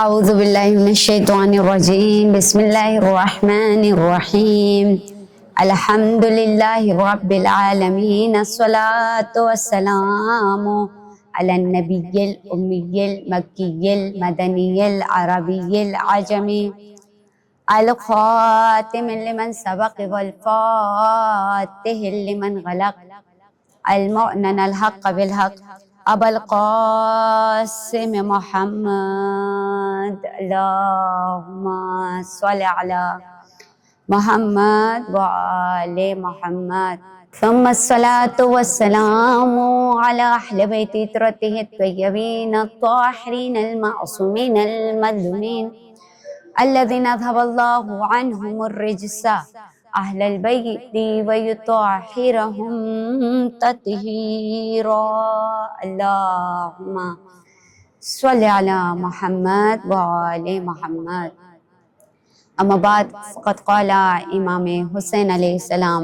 أعوذ بالله من الشيطان الرجيم بسم الله الرحمن الرحيم الحمد لله رب العالمين الصلاة والسلام على النبي الأمي المكي المدني العربي العجمي الخاتم لمن سبق والفاتح لمن غلق المؤمن الحق بالحق أبا القاسم محمد اللهم صل على محمد وآل محمد ثم الصلاة والسلام على أهل بيت طرته الطيبين الطاهرين المعصومين المظلومين الذين أذهب الله عنهم الرجس أهل البيت ويطهرهم تطهيرا اللهم صل على محمد وآل محمد أما بعد فقد قال إمام حسین علیہ السلام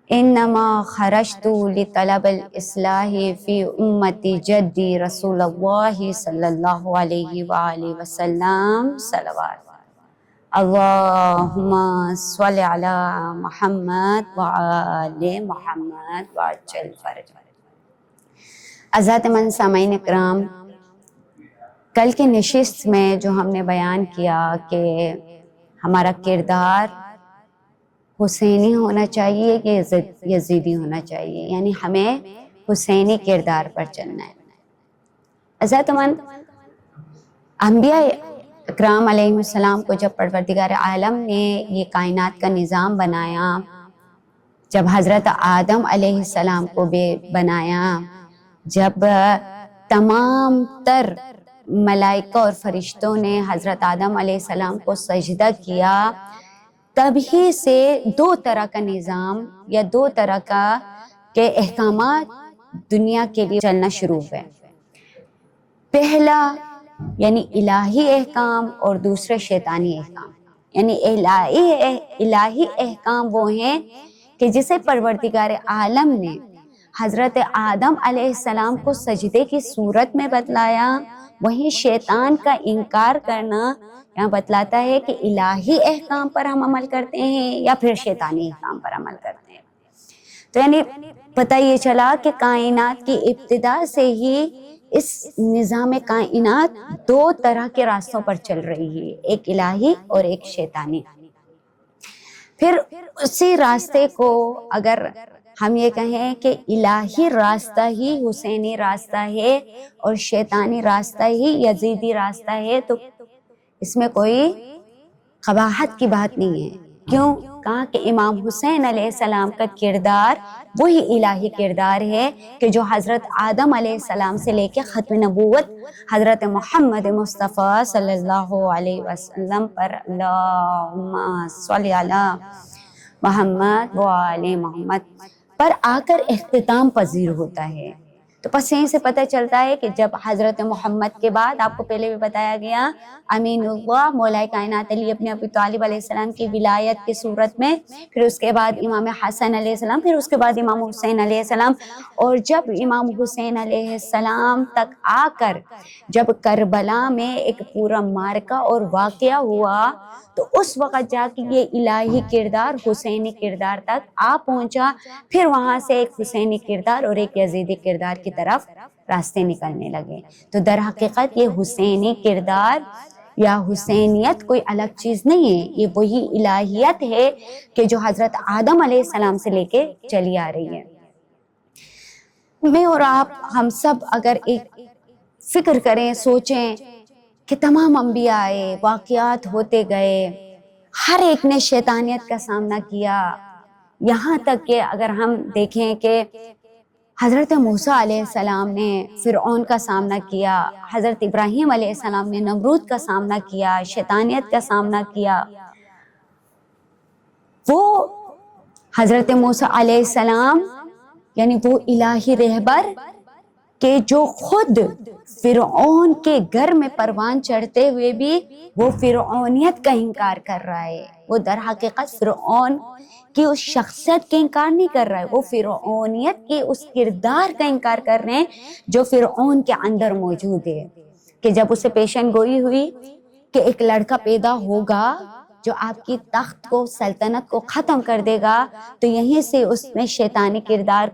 إنما خرجت لطلب الإصلاح في أمة جدي رسول الله صلى الله عليه وآله وسلم صلوات اللهم صل على محمد وآل محمد وعجل فرجہ۔ عزت مند سامعین اکرام، کل کی نشست میں جو ہم نے بیان کیا کہ ہمارا کردار حسینی ہونا چاہیے کہ یزیدی ہونا چاہیے، یعنی ہمیں حسینی کردار پر چلنا ہے۔ عزت مند انبیاء اکرام علیہ السلام کو جب پروردگار عالم نے یہ کائنات کا نظام بنایا، جب حضرت آدم علیہ السلام کو بھی بنایا، جب تمام تر ملائکہ اور فرشتوں نے حضرت آدم علیہ السلام کو سجدہ کیا، تبھی سے دو طرح کا نظام یا دو طرح کے احکامات دنیا کے لیے چلنا شروع ہوئے۔ پہلا یعنی الہی احکام اور دوسرے شیطانی احکام۔ یعنی الہی احکام وہ ہیں کہ جسے پروردگار عالم نے حضرت آدم علیہ السلام کو سجدے کی صورت میں بتلایا، وہیں شیطان کا انکار کرنا یہاں بتلاتا ہے کہ الہی احکام پر ہم عمل کرتے ہیں یا پھر شیطانی احکام پر عمل کرتے ہیں۔ تو یعنی پتہ یہ چلا کہ کائنات کی ابتدا سے ہی اس نظام کائنات دو طرح کے راستوں پر چل رہی ہے، ایک الہی اور ایک شیطانی۔ پھر اسی راستے کو اگر ہم یہ کہیں کہ الہی راستہ ہی حسینی راستہ ہے اور شیطانی راستہ ہی یزیدی راستہ ہے، تو اس میں کوئی قباحت کی بات نہیں ہے۔ کیوں؟ کہا کہ امام حسین علیہ السلام کا کردار وہی الہی کردار ہے کہ جو حضرت آدم علیہ السلام سے لے کے ختم نبوت حضرت محمد مصطفیٰ صلی اللہ علیہ وسلم پر اللہم صلی علی محمد وآل محمد پر آ کر اختتام پذیر ہوتا ہے۔ تو پس یہیں سے پتہ چلتا ہے کہ جب حضرت محمد کے بعد آپ کو پہلے بھی بتایا گیا امین اللہ مولا کائنات علی ابن ابی طالب علیہ السلام کی ولایت کی صورت میں، پھر اس کے بعد امام حسن علیہ السلام، پھر اس کے بعد امام حسین علیہ السلام، اور جب امام حسین علیہ السلام تک آ کر جب کربلا میں ایک پورا معرکہ اور واقعہ ہوا، تو اس وقت جا کے یہ الہی کردار حسینی کردار تک آ پہنچا، پھر وہاں سے ایک حسینی کردار اور ایک یزیدی کردار کی طرف راستے نکلنے لگے۔ تو در حقیقت یہ حسینی کردار یا حسینیت کوئی الگ چیز نہیں ہے، یہ وہی الہیت ہے کہ جو حضرت آدم علیہ السلام سے لے کے چلی آ رہی ہے۔ میں اور آپ ہم سب اگر ایک فکر کریں، سوچیں کہ تمام انبیاء آئے، واقعات ہوتے گئے، ہر ایک نے شیطانیت کا سامنا کیا، یہاں تک کہ اگر ہم دیکھیں کہ حضرت موسیٰ علیہ السلام نے فرعون کا سامنا کیا، حضرت ابراہیم علیہ السلام نے نمرود کا سامنا کیا، شیطانیت کا سامنا کیا۔ وہ حضرت موسیٰ علیہ السلام یعنی وہ الہی رہبر کہ جو خود فرعون کے گھر میں پروان چڑھتے ہوئے بھی وہ فرعونیت کا انکار کر رہا ہے، وہ در حقیقت فرعون کی اس شخصیت کا انکار نہیں کر رہا ہے، وہ فرعونیت کے اس کردار کا انکار کر رہے ہیں جو فرعون کے اندر موجود ہے۔ کہ جب اسے پیشن گوئی ہوئی کہ ایک لڑکا پیدا ہوگا جو آپ کی تخت کو، سلطنت کو ختم کر دے گا، تو یہیں سے اس نے شیطانی کردار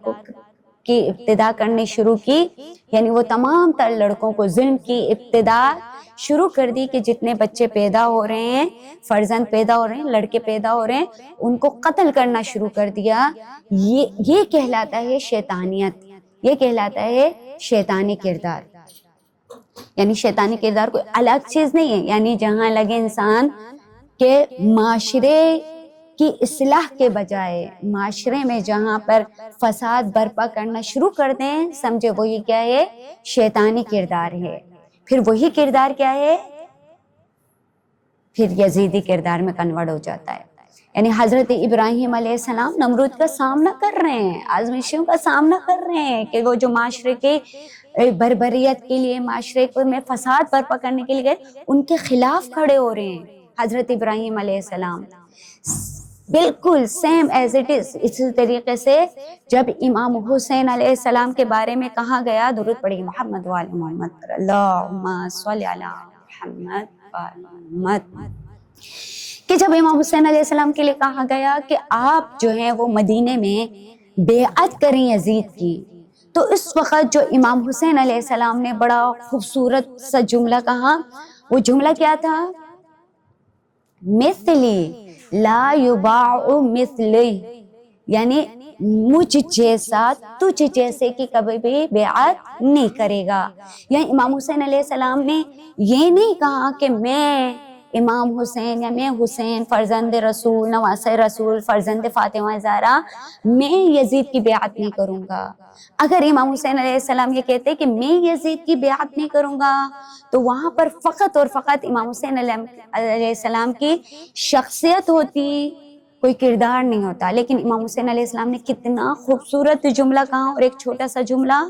کی ابتدا کرنی شروع کی. یعنی وہ تمام تر لڑکوں کو ظلم کی ابتدا شروع کر دی کہ جتنے بچے پیدا ہو رہے ہیں، فرزند پیدا ہو رہے ہیں، لڑکے پیدا ہو رہے ہیں، ان کو قتل کرنا شروع کر دیا. یہ کہلاتا ہے شیطانیت، یہ کہلاتا ہے شیطانی کردار. یعنی شیطانی کردار کوئی الگ چیز نہیں ہے. یعنی جہاں لگے انسان کہ معاشرے کی اصلاح کے بجائے معاشرے میں جہاں پر فساد برپا کرنا شروع کر دیں، سمجھے وہی کیا ہے؟ شیطانی کردار ہے. پھر وہی کردار کیا ہے؟ پھر یزیدی کردار میں کنورٹ ہو جاتا ہے. یعنی حضرت ابراہیم علیہ السلام نمرود کا سامنا کر رہے ہیں، آزمائشوں کا سامنا کر رہے ہیں کہ وہ جو معاشرے کے بربریت کے لیے، معاشرے میں فساد برپا کرنے کے لیے گئے، ان کے خلاف کھڑے ہو رہے ہیں حضرت ابراہیم علیہ السلام. بالکل سیم ایز اٹ از. اسی طریقے سے جب امام حسین علیہ السلام کے بارے میں کہا گیا، درود پڑھیے محمد وآل محمد پر، اللہم صلی علی محمد وآل محمد، کہ جب امام حسین علیہ السلام کے لیے کہا گیا کہ آپ جو ہیں وہ مدینے میں بیعت کریں یزید کی، تو اس وقت جو امام حسین علیہ السلام نے بڑا خوبصورت سا جملہ کہا. وہ جملہ کیا تھا؟ مثلی لا یباع مثلی، یعنی مجھ جیسا تجھ جیسے کی کبھی بھی بیعت نہیں کرے گا. یعنی امام حسین علیہ السلام نے یہ نہیں کہا کہ میں امام حسین یا میں حسین فرزند رسول، نواسہ رسول، فرزند فاطمہ زہرا، میں یزید کی بیعت نہیں کروں گا. اگر امام حسین علیہ السلام یہ کہتے کہ میں یزید کی بیعت نہیں کروں گا، تو وہاں پر فقط اور فقط امام حسین علیہ السلام کی شخصیت ہوتی، کوئی کردار نہیں ہوتا. لیکن امام حسین علیہ السلام نے کتنا خوبصورت جملہ کہا، اور ایک چھوٹا سا جملہ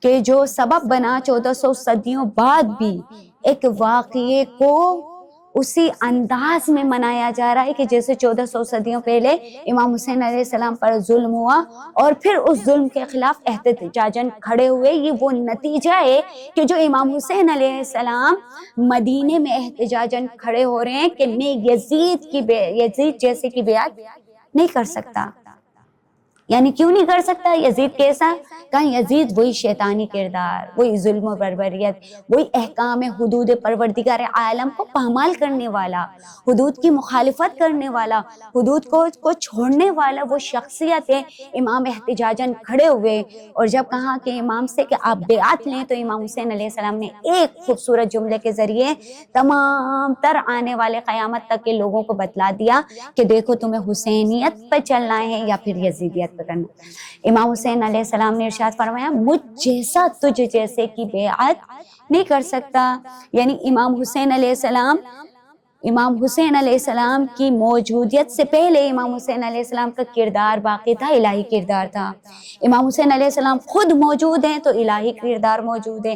کہ جو سبب بنا 1400 صدیوں بعد بھی ایک واقعے کو اسی انداز میں منایا جا رہا ہے کہ جیسے 1400 صدیوں پہلے امام حسین علیہ السلام پر ظلم ہوا اور پھر اس ظلم کے خلاف احتجاجاً کھڑے ہوئے. یہ وہ نتیجہ ہے کہ جو امام حسین علیہ السلام مدینے میں احتجاجاً کھڑے ہو رہے ہیں کہ میں یزید جیسے کی بیعت نہیں کر سکتا. یعنی کیوں نہیں کر سکتا؟ یزید کیسا؟ کہیں یزید وہی شیطانی کردار، وہی ظلم و بربریت، وہی احکام حدود پروردگار عالم کو پامال کرنے والا، حدود کی مخالفت کرنے والا، حدود کو چھوڑنے والا وہ شخصیت ہے. امام احتجاجاً کھڑے ہوئے اور جب کہا کہ امام سے کہ آپ بیعت لیں، تو امام حسین علیہ السلام نے ایک خوبصورت جملے کے ذریعے تمام تر آنے والے قیامت تک کے لوگوں کو بتلا دیا کہ دیکھو تمہیں حسینیت پہ چلنا ہے یا پھر یزیدیت پہ کرنا. امام حسین علیہ السلام نے ارشاد فرمایا مجھ جیسا تجھ جیسے کی بیعت نہیں کر سکتا. یعنی امام حسین علیہ السلام کی موجودیت سے پہلے امام حسین علیہ السلام کا کردار باقی تھا، الہی کردار تھا. امام حسین علیہ السلام خود موجود ہیں تو الہی کردار موجود ہے.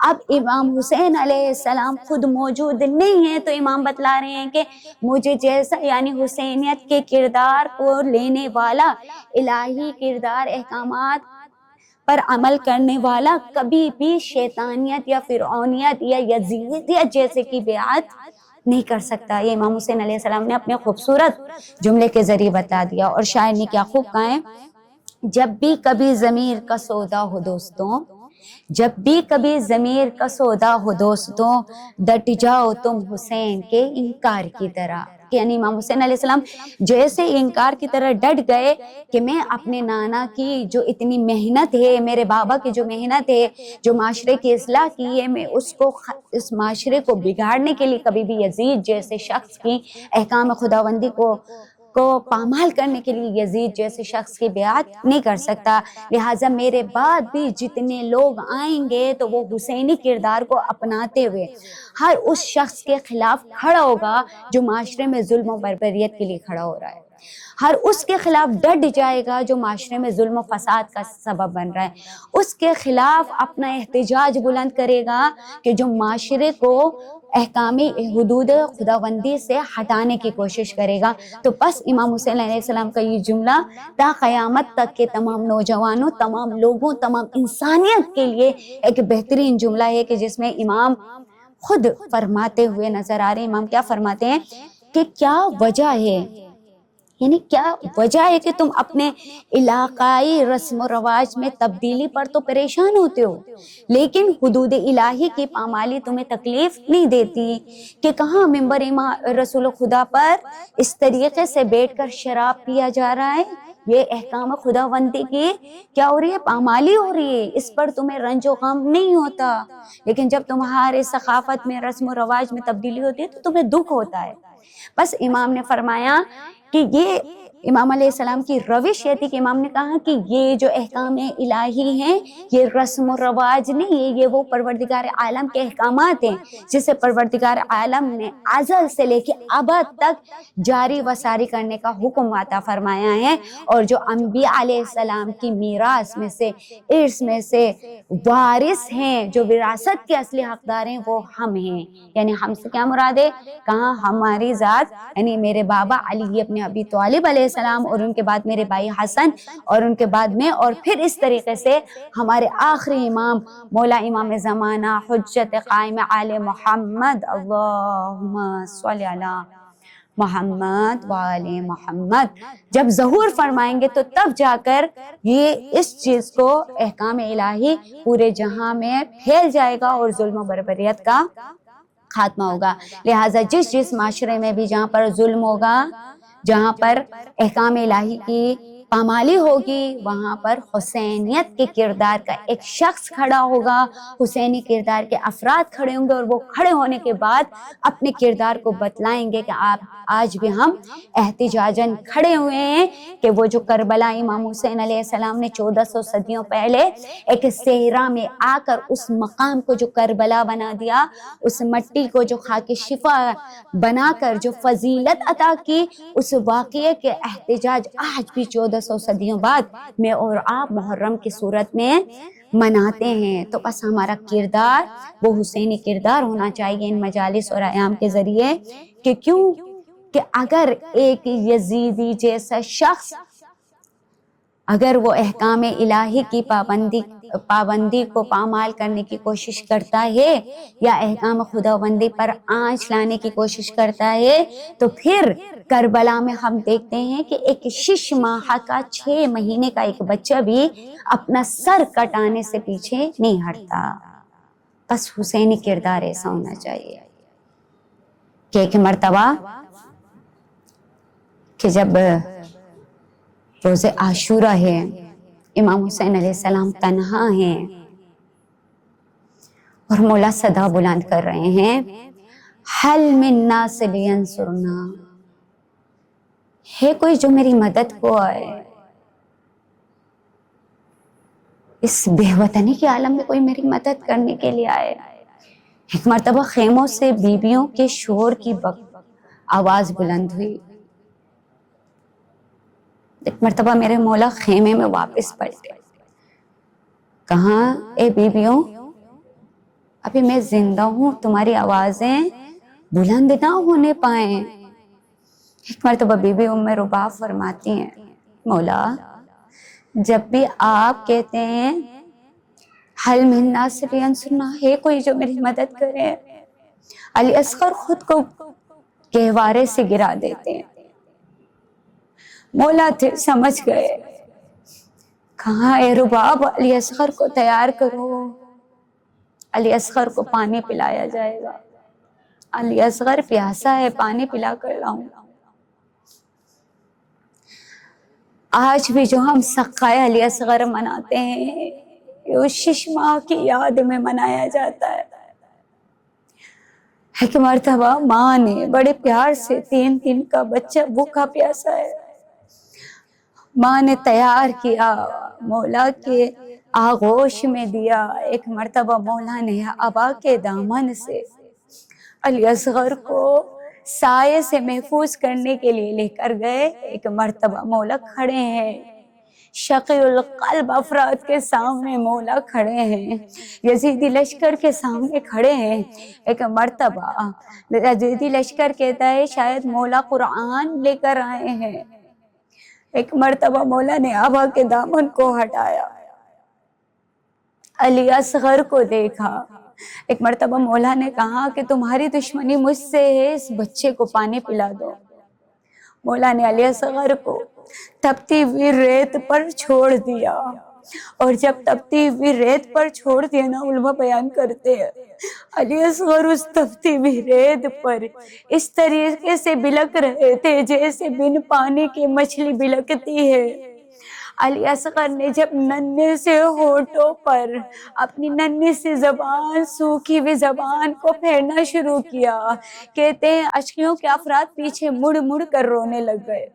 اب امام حسین علیہ السلام خود موجود نہیں ہیں تو امام بتلا رہے ہیں کہ مجھے جیسا، یعنی حسینیت کے کردار کو لینے والا، الہی کردار احکامات پر عمل کرنے والا کبھی بھی شیطانیت یا فرعونیت یا یزیدیت جیسے کی بیعت نہیں کر سکتا. یہ امام حسین علیہ السلام نے اپنے خوبصورت جملے کے ذریعے بتا دیا. اور شاعر نے کیا خوب کہا ہے، جب بھی کبھی ضمیر کا سودا ہو دوستوں، جب بھی کبھی ضمیر کا سودا ہو دوستوں، ڈٹ جاؤ تم حسین کے انکار کی طرح. یعنی امام حسین علیہ السلام جیسے انکار کی طرح ڈٹ گئے کہ میں اپنے نانا کی جو اتنی محنت ہے، میرے بابا کی جو محنت ہے، جو معاشرے کی اصلاح کی ہے، میں اس معاشرے کو بگاڑنے کے لیے کبھی بھی یزید جیسے شخص کی احکام خداوندی کو پامال کرنے کے لیے یزید جیسے شخص کی بیعت نہیں کر سکتا. لہٰذا میرے بعد بھی جتنے لوگ آئیں گے تو وہ حسینی کردار کو اپناتے ہوئے ہر اس شخص کے خلاف کھڑا ہوگا جو معاشرے میں ظلم و بربریت کے لیے کھڑا ہو رہا ہے، ہر اس کے خلاف ڈٹ جائے گا جو معاشرے میں ظلم و فساد کا سبب بن رہا ہے، اس کے خلاف اپنا احتجاج بلند کرے گا کہ جو معاشرے کو احکام حدود خداوندی سے ہٹانے کی کوشش کرے گا۔ تو بس امام حسین علیہ السلام کا یہ جملہ تا قیامت تک کے تمام نوجوانوں، تمام لوگوں، تمام انسانیت کے لیے ایک بہترین جملہ ہے کہ جس میں امام خود فرماتے ہوئے نظر آ رہے ہیں۔ امام کیا فرماتے ہیں کہ کیا وجہ ہے، یعنی کیا وجہ ہے کہ تم اپنے علاقائی رسم و رواج میں تبدیلی پر تو پریشان ہوتے ہو، لیکن حدود الہی کی پامالی تمہیں تکلیف نہیں دیتی؟ کہ کہاں ممبر رسول خدا پر اس طریقے سے بیٹھ کر شراب پیا جا رہا ہے، یہ احکام خداوندی کی کیا ہو رہی ہے، پامالی ہو رہی ہے، اس پر تمہیں رنج و غم نہیں ہوتا، لیکن جب تمہارے ثقافت میں رسم و رواج میں تبدیلی ہوتی ہے تو تمہیں دکھ ہوتا ہے۔ بس امام نے فرمایا کہ یہ امام علیہ السلام کی روش یہ تھی کہ امام نے کہا کہ یہ جو احکام الہی ہیں یہ رسم و رواج نہیں ہے، یہ وہ پروردگار عالم کے احکامات ہیں جسے پروردگار عالم نے ازل سے لے کے ابد تک جاری و ساری کرنے کا حکم عطا فرمایا ہے، اور جو انبیاء علیہ السلام کی میراث میں سے، ارث میں سے وارث ہیں، جو وراثت کے اصلی حقدار ہیں وہ ہم ہیں۔ یعنی ہم سے کیا مراد ہے؟ کہاں ہماری ذات، یعنی میرے بابا علی ابن ابی طالب علیہ السلام، اور ان کے بعد میرے بھائی حسن، اور ان کے بعد میں، اور پھر اس طریقے سے ہمارے آخری امام مولا امام زمانہ حجت قائم آل محمد، اللہم صلی علی محمد وآل محمد، جب ظہور فرمائیں گے تو تب جا کر یہ اس چیز کو احکام الہی پورے جہاں میں پھیل جائے گا اور ظلم و بربریت کا خاتمہ ہوگا۔ لہٰذا جس معاشرے میں بھی جہاں پر ظلم ہوگا، جہاں پر احکام الہی کی پامالی ہوگی، وہاں پر حسینیت کے کردار کا ایک شخص کھڑا ہوگا، حسینی کردار کے افراد کھڑے ہوں گے، اور وہ کھڑے ہونے کے بعد اپنے کردار کو بتلائیں گے کہ آپ آج بھی ہم احتجاجاً کھڑے ہوئے ہیں کہ وہ جو کربلا امام حسین علیہ السلام نے 1400 صدیوں پہلے ایک صحرا میں آ کر اس مقام کو جو کربلا بنا دیا، اس مٹی کو جو خاک شفا بنا کر جو فضیلت عطا کی، اس واقعے کے احتجاج آج بھی 1400 صدیوں بعد میں اور آپ محرم کی صورت میں مناتے ہیں۔ تو بس ہمارا کردار وہ حسینی کردار ہونا چاہیے ان مجالس اور ایام کے ذریعے، کہ کیوں کہ اگر ایک یزیدی جیسا شخص اگر وہ احکام الہی کی پابندی کو پامال کرنے کی کوشش کرتا ہے، یا احکام خداوندی پر آنچ لانے کی کوشش کرتا ہے، تو پھر کربلا میں ہم دیکھتے ہیں کہ ایک 6 ماہ کا 6 مہینے کا ایک بچہ بھی اپنا سر کٹانے سے پیچھے نہیں ہٹتا۔ بس حسینی کردار ایسا ہونا چاہیے کہ ایک مرتبہ کہ جب روز عاشورہ ہے، امام حسین علیہ السلام تنہا ہیں اور مولا صدا بلند کر رہے ہیں، حل من ناصر ینصرنا، ہے کوئی جو میری مدد کو آئے، اس بے وطنی کے عالم میں کوئی میری مدد کرنے کے لیے آئے۔ ایک مرتبہ خیموں سے بیویوں کے شور کی آواز بلند ہوئی، ایک مرتبہ میرے مولا خیمے میں واپس پلٹے، کہاں اے بیویوں، ابھی میں زندہ ہوں، تمہاری آوازیں بلند نہ ہونے پائیں۔ ایک مرتبہ بی بی ام رباح فرماتی ہیں، مولا جب بھی آپ کہتے ہیں حل من ناصر ینصرنا، ہے کوئی جو میری مدد کرے، علی اصغر خود کو گہوارے سے گرا دیتے ہیں۔ مولا تھے سمجھ گئے، کہاں اے رباب، علی اصغر کو تیار کرو، علی اصغر کو پانی پلایا جائے گا، علی اصغر پیاسا ہے، پانی پلا کر لاؤں۔ آج بھی جو ہم سقائے علی اصغر مناتے ہیں، اس 6 ماہ کی یاد میں منایا جاتا ہے۔ ایک مرتبہ ماں نے بڑے پیار سے 3 دن کا بچہ بھوکا پیاسا ہے، ماں نے تیار کیا، مولا کے آغوش میں دیا۔ ایک مرتبہ مولا نے ابا کے دامن سے علی اصغر کو سائے سے محفوظ کرنے کے لیے لے کر گئے۔ ایک مرتبہ مولا کھڑے ہیں، شقی القلب افراد کے سامنے مولا کھڑے ہیں، یزیدی لشکر کے سامنے کھڑے ہیں۔ ایک مرتبہ یزیدی لشکر کہتا ہے شاید مولا قرآن لے کر آئے ہیں۔ ایک مرتبہ مولا نے آبا کے دامن کو ہٹایا، علی اصغر کو دیکھا۔ ایک مرتبہ مولا نے کہا کہ تمہاری دشمنی مجھ سے ہے، اس بچے کو پانی پلا دو۔ مولا نے علی اصغر کو تپتی ہوئی ریت پر چھوڑ دیا، اور جب تپتی ہوئی ریت پر چھوڑ دیا نا، علماء بیان کرتے ہیں علی اصغر اس تپتی ہوئی ریت پر اس طریقے سے بلک رہے تھے جیسے بن پانی کی مچھلی بلکتی ہے۔ علی اصغر نے جب ننھے سے ہونٹوں پر اپنی ننھی سی زبان، سوکھی ہوئی زبان کو پھیرنا شروع کیا، کہتے ہیں اشکیوں کے افراد پیچھے مڑ مڑ کر رونے لگ گئے۔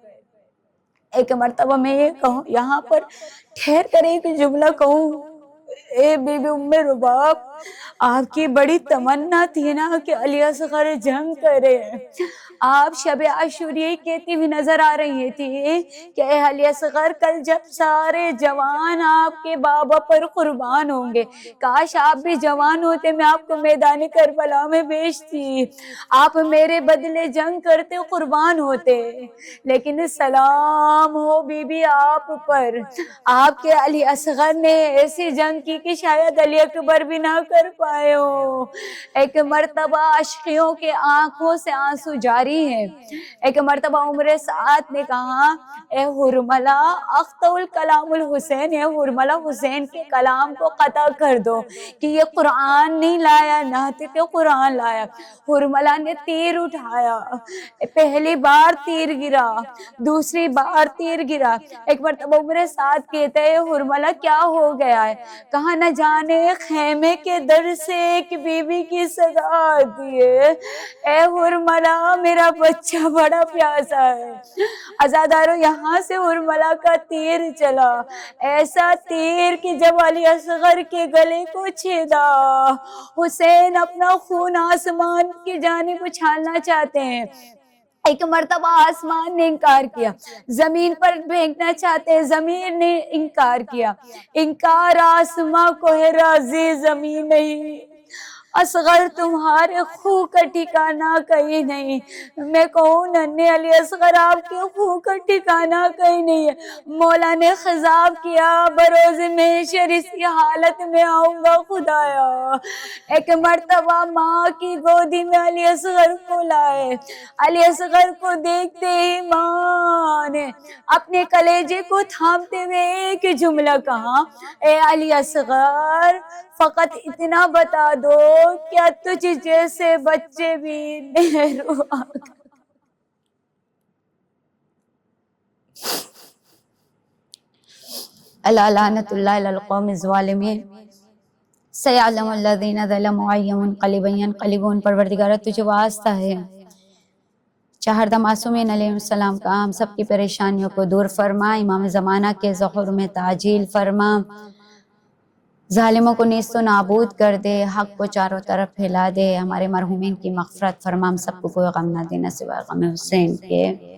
ایک مرتبہ میں یہ کہوں، یہاں پر ٹھہر کر ایک جملہ کہوں، اے بی بی ام رباب، آپ کی بڑی تمنا تھی نا کہ علی اصغر جنگ کرے۔ آپ شب عاشوریہ کہتی ہوئی نظر آ رہی تھی کہ اے علی اصغر، کل جب سارے جوان آپ کے بابا پر قربان ہوں گے، کاش آپ بھی جوان ہوتے، میں آپ کو میدان کربلا میں بھیجتی، آپ میرے بدلے جنگ کرتے، قربان ہوتے۔ لیکن سلام ہو بی بی آپ پر، آپ کے علی اصغر نے ایسی جنگ کی کہ شاید علی اکبر بھی نہ کر پائے ہو۔ ایک مرتبہ عاشقیوں کے آنکھوں سے آنسو جاری ہیں۔ ایک مرتبہ عمر سعد نے کہا اے حرملہ اقطع الکلام الحسین، اے حرملہ حسین کے کلام کو قطع کر دو کہ یہ قرآن نہیں لایا، ناطق قرآن لایا۔ حرملہ نے تیر اٹھایا، پہلی بار تیر گرا، دوسری بار تیر گرا۔ ایک مرتبہ عمر سعد کہتے ہیں حرملہ کیا ہو گیا ہے؟ کہا نہ جانے خیمے کے در سے ایک بی بی کی صدا آتی ہے، اے حرملہ میرا بچہ بڑا پیاسا ہے۔ عزادارو، یہاں سے حرملہ کا تیر چلا، ایسا تیر کہ جب علی اصغر کے گلے کو چھیدا، حسین اپنا خون آسمان کی جانب اچھالنا چاہتے ہیں۔ ایک مرتبہ آسمان نے انکار کیا، زمین پر پھینکنا چاہتے، زمین نے انکار کیا۔ انکار آسماں کو ہے، راضی زمین نہیں۔ اصغر تمہارے خون کا ٹھکانہ کہیں نہیں۔ میں کہوں ننھے علی اصغر آپ کے خون کا ٹھکانہ کہیں نہیں ہے۔ مولا نے خضاب کیا بروز محشر اسی حالت میں آؤں گا خدایا۔ ایک مرتبہ ماں کی گودی میں علی اصغر کو لائے، علی اصغر کو دیکھتے ہی ماں نے اپنے کلیجے کو تھامتے ہوئے ایک جملہ کہا، اے علی اصغر فقط اتنا بتا دو کیا تجھ جیسے بچے بھی نہرو آگا۔ الا لعنت اللہ علی القوم الظالمین، سیعلم الذین ظلموا ای منقلب ینقلبون۔ پروردگارہ تجھے واسطہ ہے، چہاردہ معصومین علیہ السلام کا ہم سب کی پریشانیوں کو دور فرما، امام زمانہ کے ظہور میں تعجیل فرما، ظالموں کو نیست و نابود کر دے، حق کو چاروں طرف پھیلا دے، ہمارے مرحومین کی مغفرت فرما، ہم سب کو کوئی غم نہ دینا سوائے غم حسین کے۔